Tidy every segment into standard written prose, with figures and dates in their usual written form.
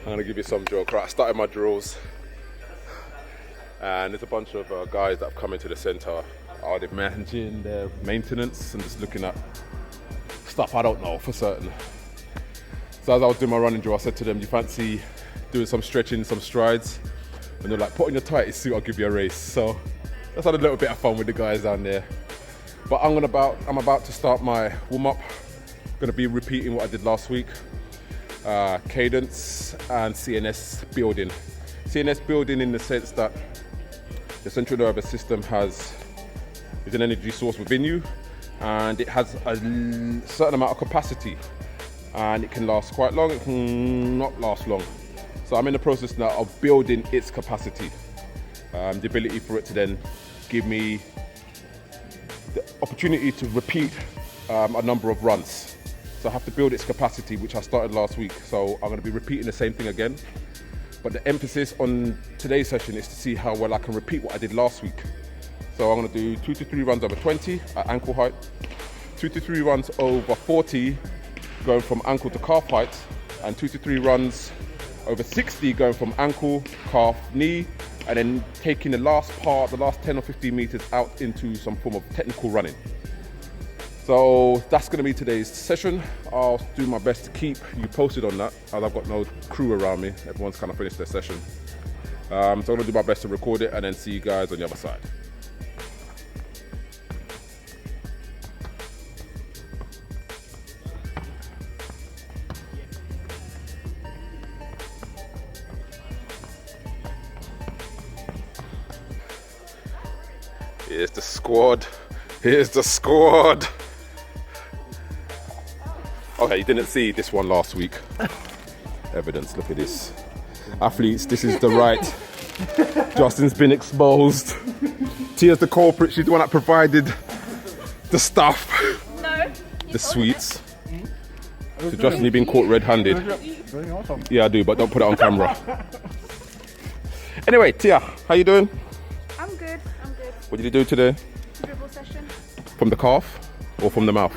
I'm gonna give you some joke. Right, I started my drills, and there's a bunch of guys that have come into the centre. Are they managing their maintenance and just looking at stuff I don't know for certain. So as I was doing my running drill, I said to them, "Do you fancy doing some stretching, some strides?" And they're like, "Put on your tightest suit, I'll give you a race." So let's had a little bit of fun with the guys down there. But I'm about to start my warm up. Gonna be repeating what I did last week. Cadence and CNS building. CNS building in the sense that the central nervous system is an energy source within you, and it has a certain amount of capacity, and it can last quite long, it can not last long. So I'm in the process now of building its capacity, the ability for it to then give me the opportunity to repeat a number of runs. So I have to build its capacity, which I started last week. So I'm going to be repeating the same thing again. But the emphasis on today's session is to see how well I can repeat what I did last week. So I'm going to do 2 to 3 runs over 20 at ankle height, 2 to 3 runs over 40 going from ankle to calf height, and 2 to 3 runs over 60 going from ankle, calf, knee, and then taking the last 10 or 15 meters out into some form of technical running. So that's going to be today's session. I'll do my best to keep you posted on that, as I've got no crew around me. Everyone's kind of finished their session. So I'm going to do my best to record it and then see you guys on the other side. Here's the squad. Here's the squad. Okay, you didn't see this one last week. Evidence, look at this. Athletes, this is the right. Justin's been exposed. Tia's the culprit, she's the one that provided the stuff. No. The sweets. So Justin, you've been caught red-handed. Yeah, I do, but don't put it on camera. Anyway, Tia, how you doing? I'm good. What did you do today? Dribble session. From the calf or from the mouth?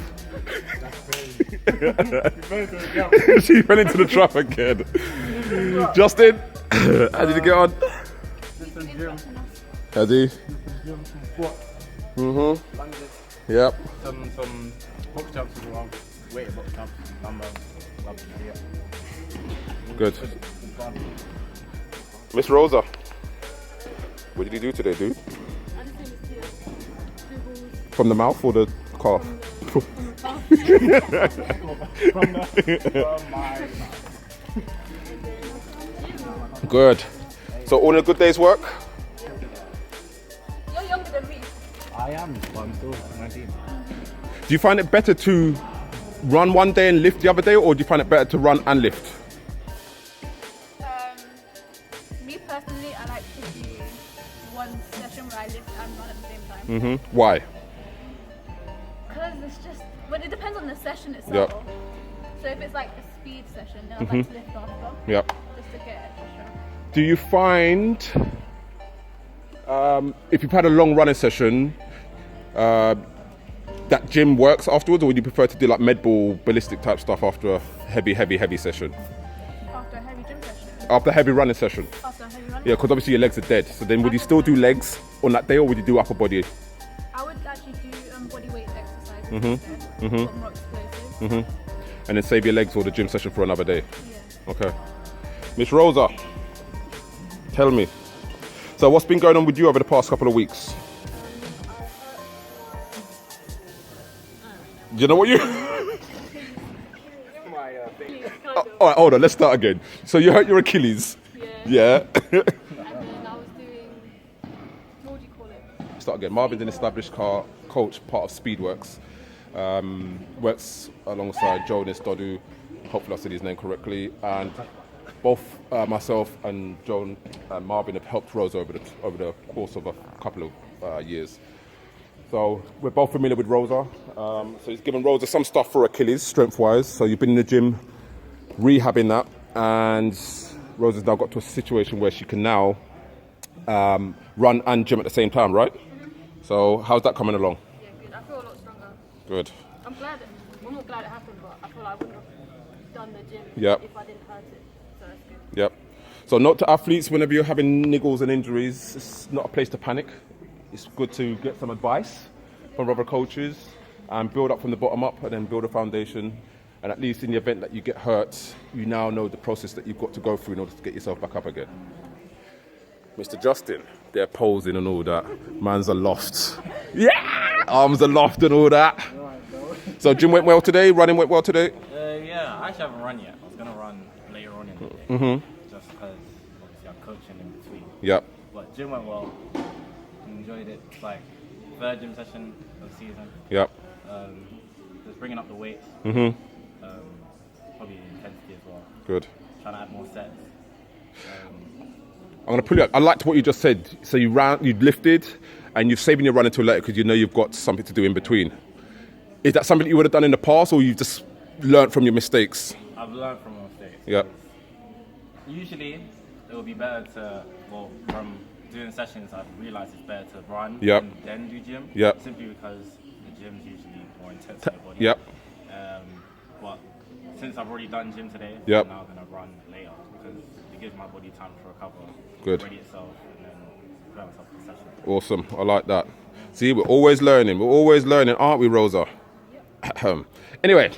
She fell into the trap again. Justin, how did you get on? Has he? Mm-hmm. Lunges. Yep. Some box jumps as well. Weighted box jumps, dumbbells. Good. Miss Rosa, what did you do today, dude? From the mouth or the calf? Good. So all in a good day's work? You're younger than me. I am, but I'm still 19. Do you find it better to run one day and lift the other day, or do you find it better to run and lift? Me personally, I like to do one session where I lift and run at the same time. Mm-hmm. Why? Because it's just, well, it depends on the session itself. Yep. So if it's like a speed session, then I like to lift after. Yep. Just to get extra strength. Do you find, if you've had a long running session, that gym works afterwards, or would you prefer to do like med ball, ballistic type stuff after a heavy session? After a heavy gym session. After a heavy running session? After a heavy running. Yeah, because obviously your legs are dead. So then would you still do legs on that day, or would you do upper body? I would actually do body weight exercises instead. More explosive. And then save your legs for the gym session for another day? Yeah. Okay. Miss Rosa, tell me. So what's been going on with you over the past couple of weeks? Do you know what you... All right, hold on, let's start again. So you hurt your Achilles? Yeah. And then I was doing, what do you call it? Start again. Marvin's an established car coach, part of Speedworks. Works alongside Jonas Dodu. Hopefully I said his name correctly. And both myself and Joan and Marvin have helped Rosa over the course of a couple of years. So we're both familiar with Rosa. So he's given Rosa some stuff for Achilles, strength-wise. So you've been in the gym rehabbing that, and Rosa's now got to a situation where she can now run and gym at the same time, right? So how's that coming along? Yeah, good. I feel a lot stronger. Good. I'm not glad it happened, but I feel like I wouldn't have done the gym Yep. if I didn't hurt it. so that's good. Yep. So note to athletes, whenever you're having niggles and injuries, it's not a place to panic. It's good to get some advice from other coaches and build up from the bottom up and then build a foundation. And at least in the event that you get hurt, you now know the process that you've got to go through in order to get yourself back up again. Mr. Justin, they're posing and all that. Man's aloft. Yeah! Arms aloft and all that. So gym went well today? Running went well today? Yeah, I actually haven't run yet. I was going to run later on in the day. Just because obviously I'm coaching in between. Yep. But gym went well. Enjoyed it. It's like third gym session of the season. Yep. Just bringing up the weights. Probably the intensity as well. Good. Trying to add more sets. I'm going to pull you up. I liked what you just said. So you lifted, and you're saving your run until later because you know you've got something to do in between. Is that something you would have done in the past, or you've just learned from your mistakes? I've learned from my mistakes. Yep. Usually, it would be better from doing sessions, I've realised it's better to run Yep. and then do gym. Yep. Simply because the gym's usually more intense on your body. Yep. But since I've already done gym today, Yep. I'm now going to run later because it gives my body time to recover, Good. ready itself, and then prepare myself for the session. Awesome. I like that. See, we're always learning. We're always learning, aren't we, Rosa? Anyway,